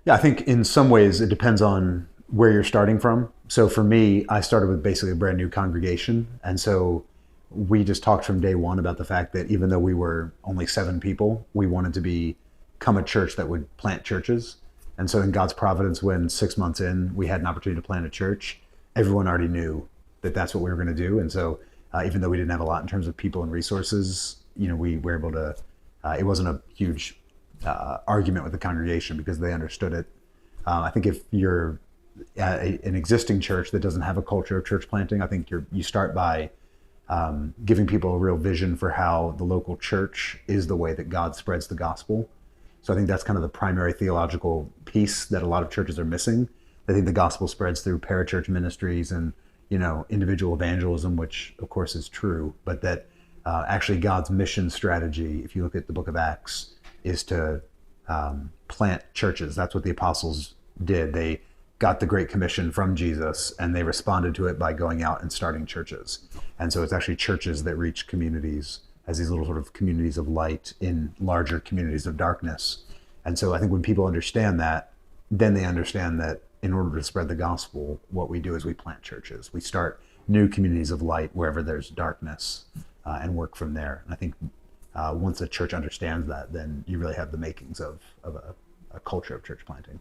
Yeah, I think in some ways it depends on where you're starting from. So for me, I started with basically a brand new congregation. And so we just talked from day one about the fact that even though we were only 7 people, we wanted to become a church that would plant churches. And so in God's providence, when 6 months in, we had an opportunity to plant a church, everyone already knew that that's what we were going to do. And so even though we didn't have a lot in terms of people and resources, we were able to, it wasn't a huge argument with the congregation because they understood it. I think if you're at an existing church that doesn't have a culture of church planting, I think you start by giving people a real vision for how the local church is the way that God spreads the gospel. So I think that's kind of the primary theological piece that a lot of churches are missing. They think the gospel spreads through parachurch ministries and individual evangelism, which of course is true, but that actually God's mission strategy, if you look at the book of Acts, is to plant churches. That's what the apostles did. They got the Great Commission from Jesus and they responded to it by going out and starting churches. And so it's actually churches that reach communities as these little sort of communities of light in larger communities of darkness. And so I think when people understand that, then they understand that in order to spread the gospel, what we do is we plant churches. We start new communities of light wherever there's darkness and work from there. And I think once a church understands that, then you really have the makings of a culture of church planting.